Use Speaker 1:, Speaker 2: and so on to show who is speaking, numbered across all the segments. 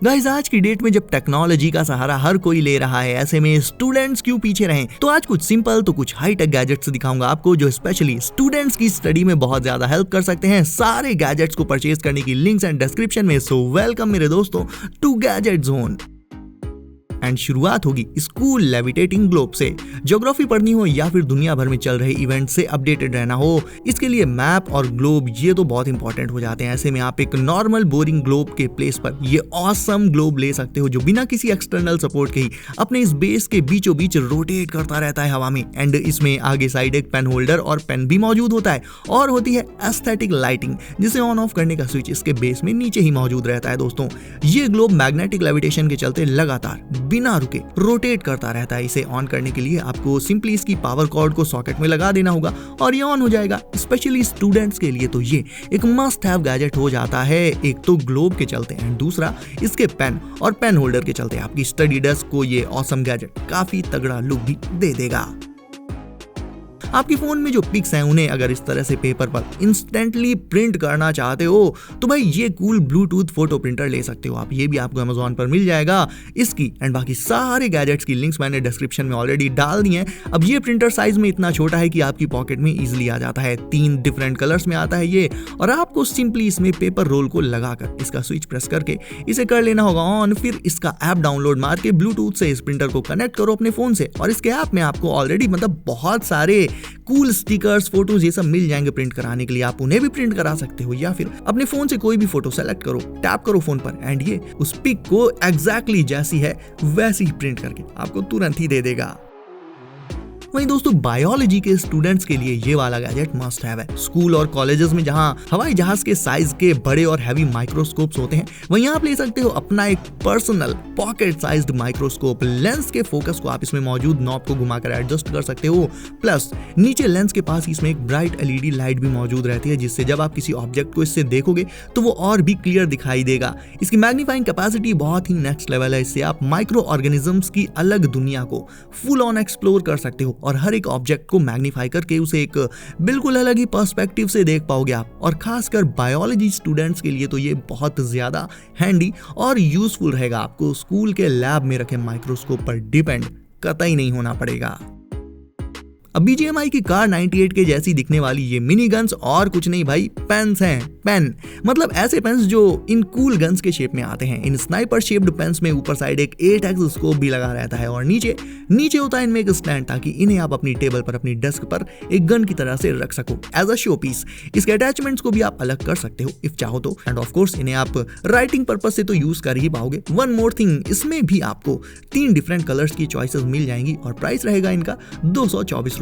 Speaker 1: Guys आज की date में जब टेक्नोलॉजी का सहारा हर कोई ले रहा है, ऐसे में स्टूडेंट्स क्यों पीछे रहें। तो आज कुछ सिंपल तो कुछ हाईटेक गैजेट्स दिखाऊंगा आपको जो स्पेशली स्टूडेंट्स की स्टडी में बहुत ज्यादा हेल्प कर सकते हैं। सारे गैजेट्स को परचेज करने की लिंक्स एंड डिस्क्रिप्शन में। सो वेलकम मेरे दोस्तों टू गैजेट जोन। एंड शुरुआत होगी स्कूल लेविटेटिंग ग्लोब से। ज्योग्राफी पढ़नी हो या फिर दुनिया भर में चल रहे इवेंट से अपडेटेड रहना हो, इसके लिए मैप और ग्लोब ये तो बहुत इंपॉर्टेंट हो जाते हैं। ऐसे में आप एक नॉर्मल बोरिंग ग्लोब के प्लेस पर ये ऑसम ग्लोब ले सकते हो जो बिना किसी एक्सटर्नल सपोर्ट के ही अपने इस बेस के बीचों बीच रोटेट करता रहता है हवा में। एंड इसमें आगे साइड एक पेन होल्डर और पेन भी मौजूद होता है और होती है एस्थेटिक लाइटिंग, जिसे ऑन ऑफ करने का स्विच इसके बेस में नीचे ही मौजूद रहता है। दोस्तों ये ग्लोब मैग्नेटिक लेविटेशन के चलते लगातार बिना रुके रोटेट करता रहता है। इसे ऑन करने के लिए आपको सिंपली इसकी पावर कॉर्ड को सॉकेट में लगा देना होगा और ये ऑन हो जाएगा। स्पेशली स्टूडेंट्स के लिए तो ये एक मस्ट हैव गैजेट हो जाता है। एक तो ग्लोब के चलते एंड दूसरा इसके पेन और पेन होल्डर के चलते आपकी स्टडी डेस्क को ये ऑसम गैजेट काफी तगड़ा लुक भी दे देगा। आपके फोन में जो पिक्स हैं उन्हें अगर इस तरह से पेपर पर इंस्टेंटली प्रिंट करना चाहते हो तो भाई ये कूल ब्लूटूथ फोटो प्रिंटर ले सकते हो आप। ये भी आपको अमेज़न पर मिल जाएगा। इसकी एंड बाकी सारे गैजेट्स की लिंक्स मैंने डिस्क्रिप्शन में ऑलरेडी डाल दी हैं। अब ये प्रिंटर साइज में इतना छोटा है कि आपकी पॉकेट में इजीली आ जाता है। 3 डिफरेंट कलर्स में आता है ये और आपको सिंपली इसमें पेपर रोल को लगाकर इसका स्विच प्रेस करके इसे कर लेना होगा ऑन। फिर इसका ऐप डाउनलोड मार के ब्लूटूथ से इस प्रिंटर को कनेक्ट करो अपने फोन से और इसके ऐप में आपको ऑलरेडी बहुत सारे कूल स्टिकर्स, फोटोज ये सब मिल जाएंगे प्रिंट कराने के लिए। आप उन्हें भी प्रिंट करा सकते हो या फिर अपने फोन से कोई भी फोटो सेलेक्ट करो, टैप करो फोन पर एंड ये उस पिक को एग्जैक्टली जैसी है वैसी ही प्रिंट करके आपको तुरंत ही दे देगा। वहीं दोस्तों बायोलॉजी के स्टूडेंट्स के लिए ये वाला गैजेट मस्ट हैव है। स्कूल और कॉलेजेस में जहां हवाई जहाज के साइज के बड़े और हैवी माइक्रोस्कोप्स होते हैं, वहीं आप ले सकते हो अपना एक personal pocket sized microscope. Lens के फोकस को आप इसमें मौजूद नॉब को घुमाकर एडजस्ट कर सकते हो। प्लस नीचे लेंस के पास इसमें एक ब्राइट एलईडी लाइट भी मौजूद रहती है, जिससे जब आप किसी ऑब्जेक्ट को इससे देखोगे तो वो और भी क्लियर दिखाई देगा। इसकी मैग्नीफाइंग कैपेसिटी बहुत ही नेक्स्ट लेवल है। इससे आप माइक्रो ऑर्गेनिजम्स की अलग दुनिया को फुल ऑन एक्सप्लोर कर सकते हो और हर एक ऑब्जेक्ट को मैग्नीफाई करके उसे एक बिल्कुल अलग ही पर्सपेक्टिव से देख पाओगे आप। और खासकर बायोलॉजी स्टूडेंट्स के लिए तो ये बहुत ज्यादा हैंडी और यूजफुल रहेगा। आपको स्कूल के लैब में रखे माइक्रोस्कोप पर डिपेंड कतई नहीं होना पड़ेगा। अब BGMI की कार 98 के जैसी दिखने वाली ये मिनी गन्स और कुछ नहीं भाई, पेन्स हैं। पेन मतलब ऐसे पेन्स जो इन कूल गन्स के शेप में आते हैं। इन स्नाइपर शेप्ड पेन्स में ऊपर साइड एक 8x स्कोप भी लगा रहता है और नीचे होता है इनमें एक स्टैंड, ताकि इन्हें आप अपनी टेबल पर अपनी डेस्क पर एक गन की तरह से रख सको एज अ शो पीस। इसके अटैचमेंट्स को भी आप अलग कर सकते हो इफ चाहो तो। एंड ऑफ कोर्स इन्हें आप राइटिंग पर्पस से तो यूज कर ही पाओगे। वन मोर थिंग, इसमें भी आपको 3 डिफरेंट कलर्स की चॉइसेस मिल जाएंगी और प्राइस रहेगा इनका 224 रुपए।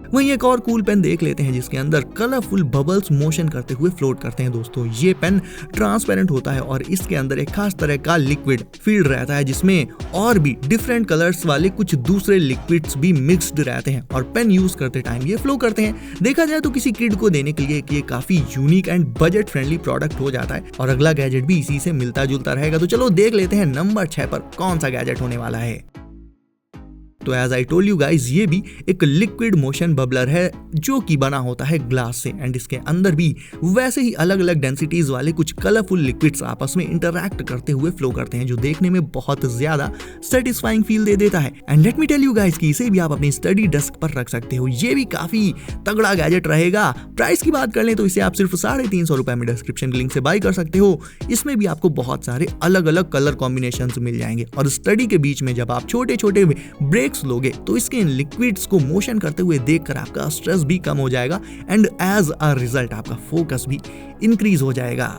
Speaker 1: वहीं एक और कूल पेन देख लेते हैं जिसके अंदर कलरफुल बबल्स मोशन करते हुए फ्लोट करते हैं। दोस्तों ये पेन ट्रांसपेरेंट होता है और इसके अंदर एक खास तरह का लिक्विड फील्ड रहता है, जिसमें और भी डिफरेंट कलर्स वाले कुछ दूसरे लिक्विड्स भी मिक्स्ड रहते हैं और पेन यूज करते टाइम ये फ्लो करते हैं। देखा जाए तो किसी किड को देने के लिए ये काफी unique and budget friendly product हो जाता है और अगला गैजेट भी इसी से मिलता जुलता रहेगा। तो चलो देख लेते हैं नंबर 6 पर कौन सा गैजेट होने वाला है। तो as I told you guys, ये भी एक लिक्विड मोशन बबलर है जो कि बना होता है ग्लास से एंड इसके अंदर भी वैसे ही अलग अलग डेंसिटीज वाले कुछ कलरफुल लिक्विड्स आपस में इंटरैक्ट करते हुए फ्लो करते हैं, जो देखने में बहुत ज्यादा सेटिस्फाइंग फील दे देता है। And let me tell you guys कि इसे भी आप अपनी स्टडी डेस्क पर रख सकते हो। ये भी काफी तगड़ा गैजेट रहेगा। प्राइस की बात कर लें तो इसे आप सिर्फ 350 रुपए में डिस्क्रिप्शन लिंक से बाय कर सकते हो। इसमें भी आपको बहुत सारे अलग अलग कलर कॉम्बिनेशन मिल जाएंगे और स्टडी के बीच में जब आप छोटे छोटे ब्रेक्स लोगे तो इसके इन लिक्विड्स को मोशन करते हुए देखकर आपका स्ट्रेस भी कम हो जाएगा एंड एज अ रिजल्ट आपका फोकस भी इंक्रीज हो जाएगा।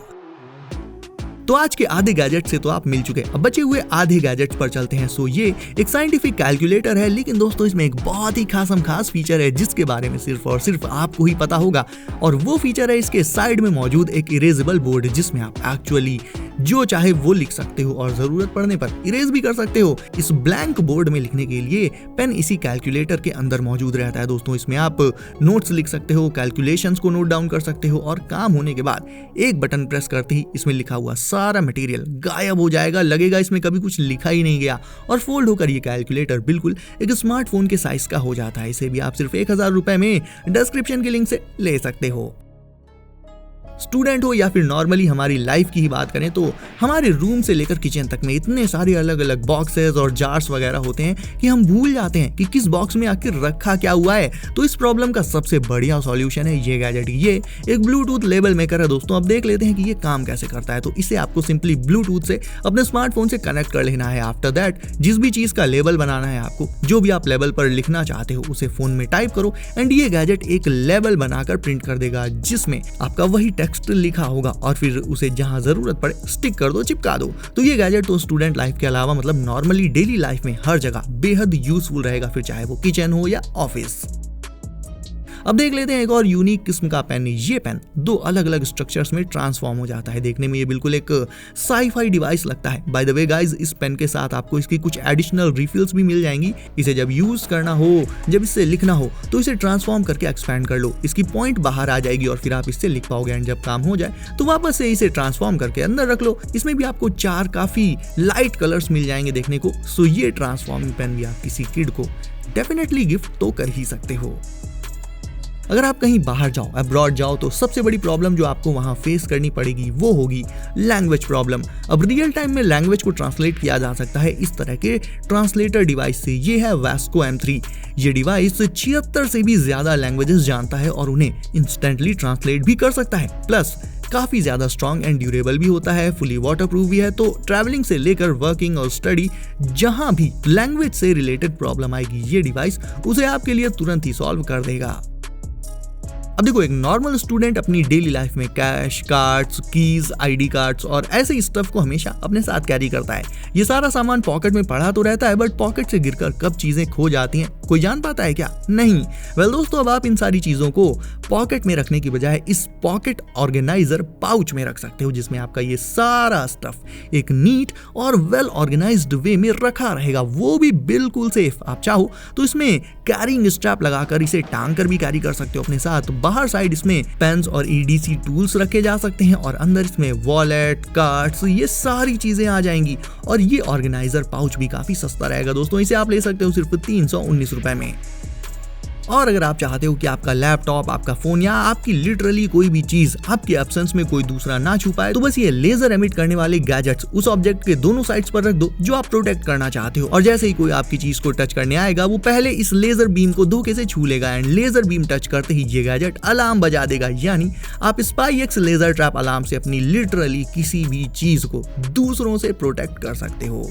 Speaker 1: तो आज के आधे गैजेट से तो आप मिल चुके, अब बचे हुए आधे गैजेट्स पर चलते हैं। सो ये एक साइंटिफिक कैलकुलेटर है, लेकिन दोस्तों इसमें एक बहुत ही खास फीचर है जिसके बारे में सिर्फ और सिर्फ आपको ही पता होगा और वो फीचर है इसके साइड में मौजूद एक इरेजेबल बोर्ड, जिसमें आप एक्चुअली जो चाहे वो लिख सकते हो और जरूरत पड़ने पर इरेज भी कर सकते हो। इस ब्लैंक बोर्ड में लिखने के लिए पेन इसी कैलकुलेटर के अंदर मौजूद रहता है। दोस्तों इसमें आप नोट्स लिख सकते हो, कैलकुलेशंस को नोट डाउन कर सकते हो और काम होने के बाद एक बटन प्रेस करते ही इसमें लिखा हुआ सारा मटेरियल गायब हो जाएगा। लगेगा इसमें कभी कुछ लिखा ही नहीं गया और फोल्ड होकर ये कैलकुलेटर बिल्कुल एक स्मार्टफोन के साइज का हो जाता है। इसे भी आप सिर्फ 1000 रुपए में डिस्क्रिप्शन के लिंक से ले सकते हो। स्टूडेंट हो या फिर नॉर्मली हमारी लाइफ की ही बात करें तो हमारे रूम से लेकर किचन तक में इतने सारे अलग अलग बॉक्सेस और जार्स वगैरह होते हैं कि हम भूल जाते हैं कि किस बॉक्स में आखिर रखा क्या हुआ है। तो इस प्रॉब्लम का सबसे बढ़िया सॉल्यूशन है ये गैजेट। ये एक ब्लूटूथ लेबल मेकर है दोस्तों। अब देख लेते हैं कि ये काम कैसे करता है। तो इसे आपको सिंपली ब्लूटूथ से अपने स्मार्टफोन से कनेक्ट कर लेना है। आफ्टर दैट जिस भी चीज का लेबल बनाना है आपको, जो भी आप लेबल पर लिखना चाहते हो उसे फोन में टाइप करो एंड ये गैजेट एक लेबल बनाकर प्रिंट कर देगा जिसमें आपका वही टेक्स्ट लिखा होगा और फिर उसे जहां जरूरत पड़े स्टिक कर दो, चिपका दो। तो ये गैजेट तो स्टूडेंट लाइफ के अलावा मतलब नॉर्मली डेली लाइफ में हर जगह बेहद यूजफुल रहेगा, फिर चाहे वो किचन हो या ऑफिस। अब देख लेते हैं एक और यूनिक किस्म का पेन। ये पेन दो अलग अलग स्ट्रक्चर्स में ट्रांसफॉर्म हो जाता है। देखने में ये बिल्कुल एक साई-फाई डिवाइस लगता है। बाय द वे गाइस, इस पेन के साथ आपको इसकी कुछ एडिशनल रिफिल्स भी मिल जाएंगी। इसे जब यूज करना हो, जब इससे लिखना हो तो इसे ट्रांसफॉर्म करके एक्सपैंड कर लो। इसकी पॉइंट बाहर आ जाएगी और फिर आप इससे लिख पाओगे एंड जब काम हो जाए तो वापस से इसे ट्रांसफॉर्म करके अंदर रख लो। इसमें भी आपको 4 काफी लाइट कलर्स मिल जाएंगे देखने को। सो ये ट्रांसफॉर्मिंग पेन भी आप किसी किड को डेफिनेटली गिफ्ट तो कर ही सकते हो। अगर आप कहीं बाहर जाओ, अब्रॉड जाओ, तो सबसे बड़ी प्रॉब्लम जो आपको वहां फेस करनी पड़ेगी वो होगी लैंग्वेज प्रॉब्लम। अब रियल टाइम में लैंग्वेज को ट्रांसलेट किया जा सकता है इस तरह के ट्रांसलेटर डिवाइस से। ये है वास्को M3। ये डिवाइस 76 से भी ज्यादा लैंग्वेजेस जानता है और उन्हें इंस्टेंटली ट्रांसलेट भी कर सकता है। प्लस काफी ज्यादा स्ट्रॉन्ग एंड ड्यूरेबल भी होता है, फुली वाटरप्रूफ भी है। तो ट्रैवलिंग से लेकर वर्किंग और स्टडी, जहां भी लैंग्वेज से रिलेटेड प्रॉब्लम आएगी ये डिवाइस उसे आपके लिए तुरंत ही सॉल्व कर देगा। अब देखो, एक नॉर्मल स्टूडेंट अपनी डेली लाइफ में cash, cards, keys, ID cards और ऐसे ही स्टफ को हमेशा अपने साथ कैरी करता है। ये सारा सामान पॉकेट में पड़ा तो रहता है, बट पॉकेट से गिरकर कब चीजें खो जाती हैं कोई जान पाता है क्या? नहीं। वेल दोस्तों, अब आप इन सारी चीजों को पॉकेट में रखने की बजाय इस पॉकेट ऑर्गेनाइजर पाउच में रख सकते हो, जिसमें आपका ये सारा स्टफ एक नीट और वेल ऑर्गेनाइज्ड वे में रखा रहेगा, वो भी बिल्कुल सेफ। आप चाहो तो इसमें कैरिंग स्ट्रैप लगाकर इसे टांग कर भी कैरी कर सकते हो अपने साथ। बाहर साइड इसमें पेन्स और EDC टूल्स रखे जा सकते हैं और अंदर इसमें वॉलेट, कार्ड्स, ये सारी चीजें आ जाएंगी। और ये ऑर्गेनाइजर पाउच भी काफी सस्ता रहेगा दोस्तों। इसे आप ले सकते हो सिर्फ 319 रुपए में। और अगर आप चाहते हो कि आपका लैपटॉप, आपका फोन या आपकी लिटरली कोई भी चीज आपके एब्सेंस में कोई दूसरा ना छू पाए, तो बस ये लेजर एमिट करने वाले गैजेट्स उस ऑब्जेक्ट के दोनों साइड्स पर रख दो जो आप प्रोटेक्ट करना चाहते हो। और जैसे ही कोई आपकी चीज को टच करने आएगा, वो पहले इस लेजर बीम को धोखे से छू लेगा एंड लेजर बीम टच करते ही ये गैजेट अलार्म बजा देगा। यानी आप SpyX लेजर ट्रैप अलार्म से अपनी लिटरली किसी भी चीज को दूसरों से प्रोटेक्ट कर सकते हो।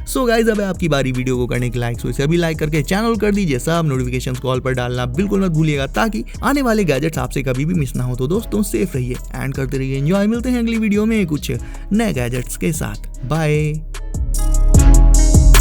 Speaker 1: सो गाइज, अब है आपकी बारी वीडियो को करने की लाइक। सो इसे अभी लाइक करके चैनल कर दीजिए। सब नोटिफिकेशंस कॉल पर डालना बिल्कुल मत भूलिएगा ताकि आने वाले गैजेट्स आपसे कभी भी मिस ना हो। तो दोस्तों, सेफ रहिए एंड करते रहिए एंजॉय। मिलते हैं अगली वीडियो में कुछ नए गैजेट्स के साथ। बाय।